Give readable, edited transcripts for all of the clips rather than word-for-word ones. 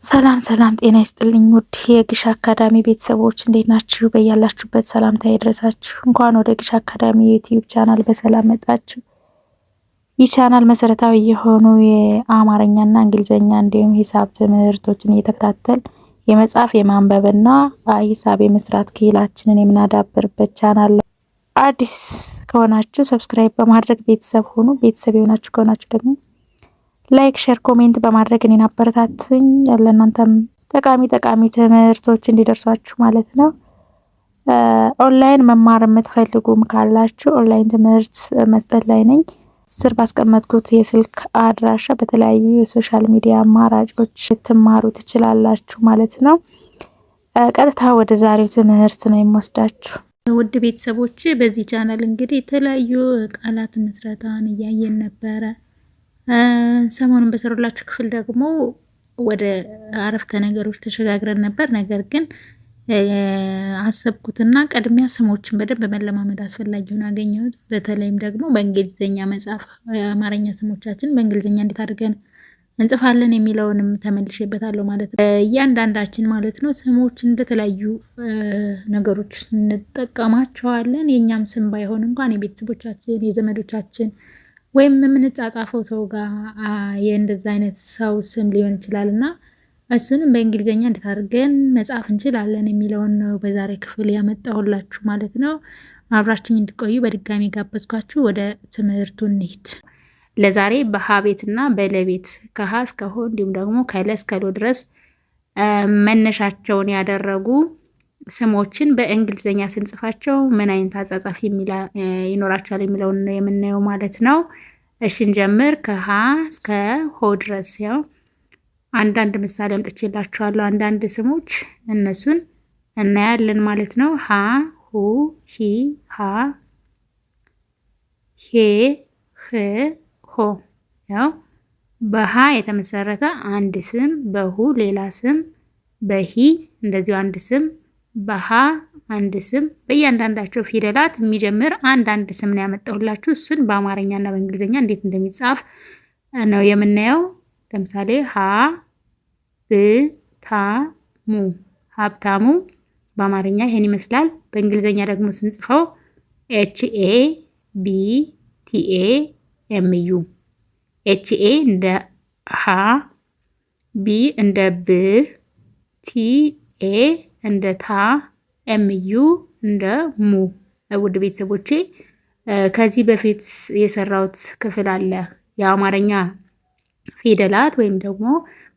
ሰላም ሰላም ጤና ይስጥልኝ ውድ የግሽ አካዳሚ ቤተሰቦች እንዴት ናችሁ? በያላችሁበት ሰላምታ ይድረሳችሁ። እንኳን ወደ ግሽ አካዳሚ ዩቲዩብ ቻናል በሰላም መጣችሁ። ይህ ቻናል መሰረታዊ የሆኑ የአማርኛና እንግሊዝኛ እንዲሁም ሂሳብ ትምህርቶችን እየተከታተል የመጻፍ የማንበብና ሂሳብ የመስራት ክህሎታችንን የምናዳብርበት ቻናል ነው። አዲስ ከሆናችሁ ሰብስክራይብ በማድረግ ቤተሰብ ሁኑ። ቤተሰብ የሆናችሁ ከሆናችሁ ደግሞ ላይክ ሼር ኮሜንት በማድረግ እኔን አበረታቱኝ። ለእናንተም ጠቃሚ ትምህርቶች እንዲደርሷችሁ ማለት ነው። ኦንላይን መማር የምትፈልጉም ካላችሁ ኦንላይን ትምህርት መስጠት ላይ ነኝ። ስር ባስቀመጥኩት የስልክ አድራሻ በተለያዩ የሶሻል ሚዲያ አማራጮች ልትማሩ ትችላላችሁ ማለት ነው። ቀጥታ ወደ ዛሬው ትምህርት ነው የምወስዳችሁ። ውድ ቤተሰቦች በዚህ ቻናል እንግዲህ የተለያዩ ቃላት ምስረታን እያየን ነበረ። ሰሞኑን በሰሩላችሁ ክፍል ደግሞ ወደ አረፍተ ነገሮች ተሸጋግረን ነበር። ነገር ግን አሰብኩትና ቀድሚያ ስሞችን በደንብ መለማመድ አስፈላጊ ሆኖ አገኘሁት። በተለይም ደግሞ በእንግሊዝኛ መጻፍ የአማርኛ ስሞቻችን በእንግሊዝኛ እንዴት አድርገን እንጽፋለን የሚለውንም ተመልሼበታለሁ ማለት ነው። እያንዳንዳችን ማለት ነው ስሞችን እንደተለያዩ ነገሮች እንጠቀማቸዋለን። የእኛም ስም ባይሆን እንኳን የቤተሰቦቻችን የዘመዶቻችን ወይም የምንጻጻፈው ሰው ጋር የእንደዛ አይነት ሰው ስም ሊሆን ይችላል እና እሱንም በእንግሊዝኛ እንዴት አድርገን መጻፍ እንችላለን የሚለውን ነው በዛሬ ክፍል ያመጣሁላችሁ ማለት ነው። አብራችሁኝ እንድትቆዩ በድጋሚ ጋበዝኳችሁ። ወደ ትምህርቱ እንሂድ። ለዛሬ በሀ ቤት እና በለቤት ከሀ እስከ ሆ እንዲሁም ደግሞ ከለ እስከ ሎ ድረስ መነሻቸውን ያደረጉ ስሞችን በእንግሊዝኛ ስንጽፋቸው ምን አይነት አጻጻፍ ይኖራቸዋል የሚለውን ነው የምናየው ማለት ነው። እሺ እንጀምር። ከሀ እስከ ሆ ድረስ ያው አንዳንድ ምሳሌ አምጥቼላችኋለሁ። አንዳንድ ስሞች እነሱን እናያለን ማለት ነው። ሀ፣ ሁ፣ ሂ፣ ሃ፣ ሄ፣ ህ፣ ሆ። ያው በሀ የተመሰረተ አንድ ስም፣ በሁ ሌላ ስም፣ በሂ እንደዚሁ አንድ ስም፣ በሀ አንድ ስም፣ በእያንዳንዳቸው ፊደላት የሚጀምር አንድ ስም ነው ያመጣሁላችሁ። እሱን በአማርኛ እና በእንግሊዝኛ እንዴት እንደሚጻፍ ነው የምናየው። ለምሳሌ ሀ ብ ታ ሙ ሀብታሙ በአማርኛ ይሄን ይመስላል። በእንግሊዝኛ ደግሞ ስንጽፈው ኤች ኤ ቢ ቲ ኤ ኤም ዩ። ኤች ኤ እንደ ሀ፣ ቢ እንደ ብ፣ ቲ ኤ እንደ ታ፣ ኤምዩ እንደ ሙ። ውድ ቤተሰቦቼ ከዚህ በፊት የሰራሁት ክፍል አለ የአማርኛ ፊደላት ወይም ደግሞ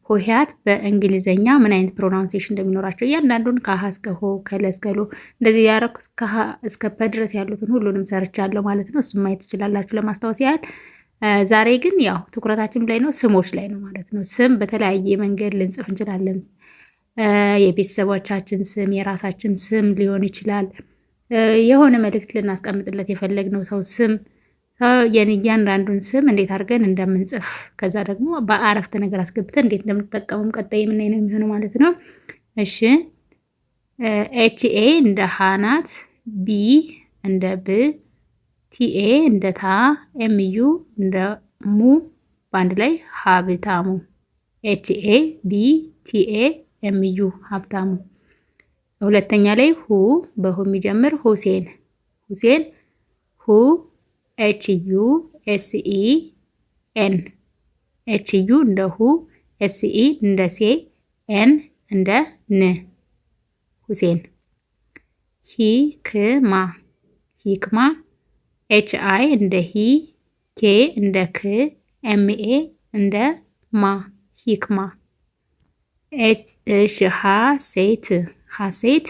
ሆሄያት በእንግሊዝኛ ምን አይነት ፕሮናንሴሽን እንደሚኖራቸው እያንዳንዱን ከሀ እስከ ሆ ከለ እስከ ሎ እንደዚህ ያደረኩት ከሀ እስከ ፐ ድረስ ያሉትን ሁሉንም ሰርቻለሁ ማለት ነው። እሱም ማየት ትችላላችሁ ለማስታወስ ያህል። ዛሬ ግን ያው ትኩረታችን ላይ ነው፣ ስሞች ላይ ነው ማለት ነው። ስም በተለያየ መንገድ ልንጽፍ እንችላለን። የቤተሰቦቻችን ስም፣ የራሳችን ስም ሊሆን ይችላል። የሆነ መልእክት ልናስቀምጥለት የፈለግነው ሰው ስም፣ እያንዳንዱን ስም እንዴት አድርገን እንደምንጽፍ ከዛ ደግሞ በአረፍተ ነገር አስገብተን እንዴት እንደምንጠቀሙም ቀጣይ የምናይ ነው የሚሆነው ማለት ነው። እሺ ኤች ኤ እንደ ሀ ናት፣ ቢ እንደ ብ፣ ቲኤ እንደ ታ፣ ኤምዩ እንደ ሙ በአንድ ላይ ሀብታሙ። ኤች ኤ ቢ ቲኤ ኤምዩ ሀብታሙ። ሁለተኛ ላይ ሁ በሁ የሚጀምር ሁሴን። ሁሴን ሁ ኤች ዩ ኤስ ኢ ኤን። ኤች ዩ እንደ ሁ፣ ኤስ ኢ እንደ ሴ፣ ኤን እንደ ን ሁሴን። ሂክማ ሂክማ። ኤች አይ እንደ ሂ፣ ኬ እንደ ክ፣ ኤም ኤ እንደ ማ ሂክማ። እሺ ሀሴት ሀሴት።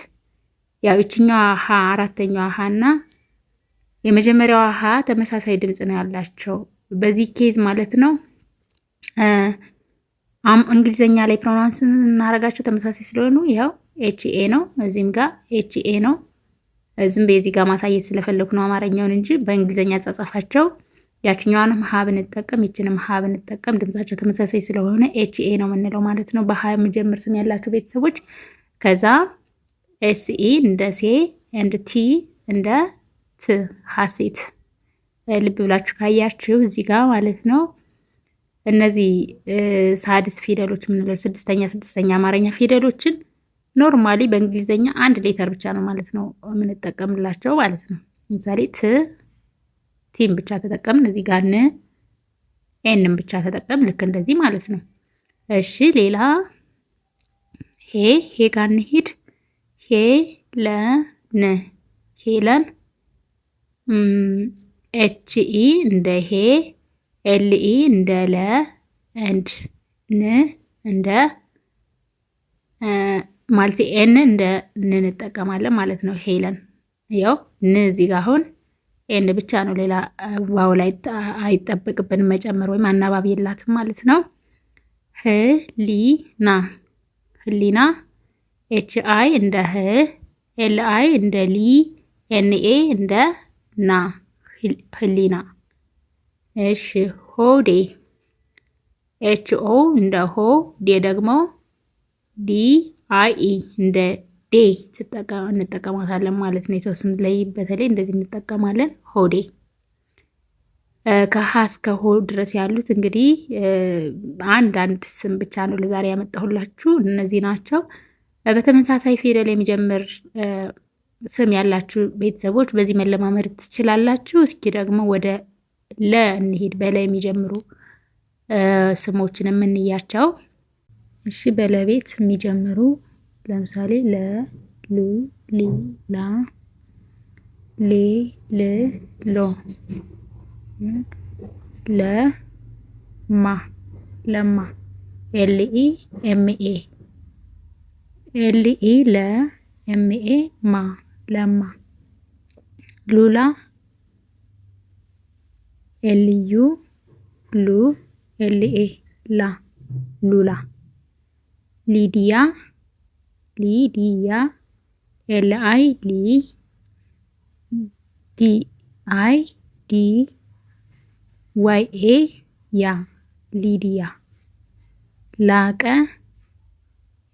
ያው ይችኛዋ ሀ አራተኛዋ ሀ እና የመጀመሪያዋ ሀ ተመሳሳይ ድምፅ ነው ያላቸው በዚህ ኬዝ ማለት ነው። እንግሊዝኛ ላይ ፕሮናንስ እናደርጋቸው ተመሳሳይ ስለሆኑ ያው ኤችኤ ነው፣ እዚህም ጋር ኤችኤ ነው። ዝም በዚህ ጋር ማሳየት ስለፈለኩ ነው አማርኛውን እንጂ በእንግሊዝኛ አጻጻፋቸው ያችኛዋንም ሀ ብንጠቀም ይችንም ሀ ብንጠቀም ድምጻቸው ተመሳሳይ ስለሆነ ኤችኤ ነው የምንለው ማለት ነው። በሀ የሚጀምር ስም ያላችሁ ቤተሰቦች ከዛ ኤስኢ እንደ ሴ ኤንድ ቲ እንደ ት ሀሴት። ልብ ብላችሁ ካያችሁ እዚህ ጋር ማለት ነው እነዚህ ሳድስ ፊደሎች የምንለው ስድስተኛ አማርኛ ፊደሎችን ኖርማሊ በእንግሊዘኛ አንድ ሌተር ብቻ ነው ማለት ነው የምንጠቀምላቸው ማለት ነው። ለምሳሌ ቲም ብቻ ተጠቀምን፣ እዚህ ጋር ኤንን ብቻ ተጠቀም፣ ልክ እንደዚህ ማለት ነው። እሺ ሌላ ሄ ጋር እንሂድ። ሄለን ኤችኢ እንደ ሄ፣ ኤልኢ እንደ ለ፣ ኤንድ እንደ ማለት ኤን እንደ እንጠቀማለን ማለት ነው። ሄለን ያው እዚህ ጋር አሁን ኤን ብቻ ነው፣ ሌላ ቫውል አይጠበቅብንም መጨመር ወይም አናባቢ የላትም ማለት ነው። ህሊና ኤች አይ እንደ ህ፣ ኤል አይ እንደ ሊ፣ ኤን ኤ እንደ ና ህሊና። እሺ ሆዴ ኤች ኦ እንደ ሆ፣ ዴ ደግሞ ዲ አይ ኢ እንደ ዴ እንጠቀማታለን ማለት ነው። የሰው ስም ላይ በተለይ እንደዚህ እንጠቀማለን። ሆዴ። ከሀ እስከ ሆ ድረስ ያሉት እንግዲህ አንድ ስም ብቻ ነው ለዛሬ ያመጣሁላችሁ፣ እነዚህ ናቸው። በተመሳሳይ ፊደል የሚጀምር ስም ያላችሁ ቤተሰቦች በዚህ መለማመድ ትችላላችሁ። እስኪ ደግሞ ወደ ለ እንሂድ። በለ የሚጀምሩ ስሞችን የምንያቸው። እሺ በለቤት የሚጀምሩ ለምሳሌ ለ፣ ሉ፣ ሊ፣ ላ፣ ሌ፣ ል፣ ሎ፣ ለማ፣ ኤልኢ፣ ኤምኤ፣ ኤልኢ ለ፣ ኤምኤ ማ፣ ለማ፣ ሉላ፣ ኤልዩ ሉ፣ ኤልኤ ላ፣ ሉላ፣ ሊዲያ ኤልአይ ሊ፣ ዲአይ ዲ፣ ዋይኤ ያ፣ ሊዲያ፣ ላቀ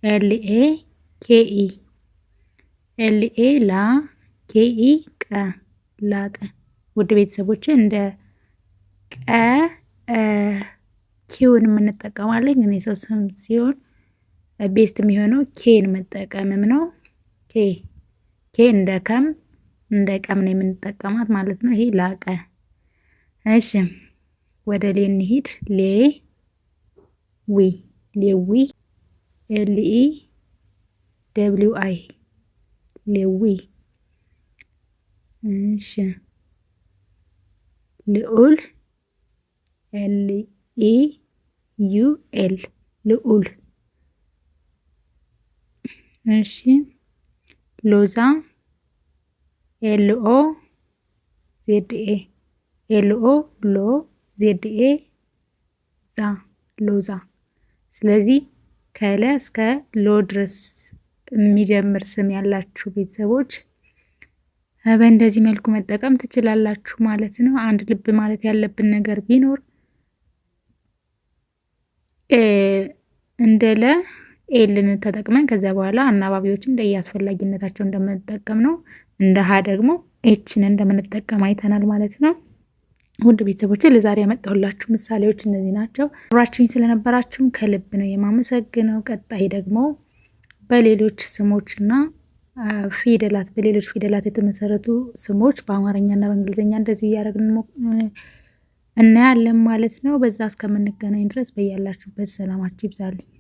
ኤልኤ ኬኢ፣ ኤልኤ ላ፣ ኬኢ ቀ፣ ላቀ። ውድ ቤተሰቦች እንደ ቀ ኪውን የምንጠቀማለን፣ ግን የሰው ስም ሲሆን ቤስት የሚሆነው ኬን መጠቀምም ነው። ኬ እንደ ከም እንደ ቀም ነው የምንጠቀማት ማለት ነው። ይሄ ላቀ። እሺ ወደ ሌ እንሂድ። ሌዊ፣ ኤልኢ ደብሊው አይ ሌዊ። እሺ ልዑል ኤልኢ ዩ ኤል ልዑል። እሺ ሎዛ ኤልኦ ዜድኤ ኤልኦ ሎ ዜድኤ ዛ ሎዛ። ስለዚህ ከለ እስከ ሎ ድረስ የሚጀምር ስም ያላችሁ ቤተሰቦች በእንደዚህ መልኩ መጠቀም ትችላላችሁ ማለት ነው። አንድ ልብ ማለት ያለብን ነገር ቢኖር እንደ ለ ኤልን ተጠቅመን ከዛ በኋላ አናባቢዎችን እንደየአስፈላጊነታቸው እንደምንጠቀም ነው። እንደ ሀ ደግሞ ኤችን እንደምንጠቀም አይተናል ማለት ነው። ውድ ቤተሰቦች ለዛሬ ያመጣሁላችሁ ምሳሌዎች እነዚህ ናቸው። አብራችሁኝ ስለነበራችሁም ከልብ ነው የማመሰግነው። ቀጣይ ደግሞ በሌሎች ስሞችና በሌሎች ፊደላት የተመሰረቱ ስሞች በአማርኛና በእንግሊዝኛ እንደዚሁ እያደረግን እናያለን ማለት ነው። በዛ እስከምንገናኝ ድረስ በያላችሁበት ሰላማችሁ ይብዛልኝ።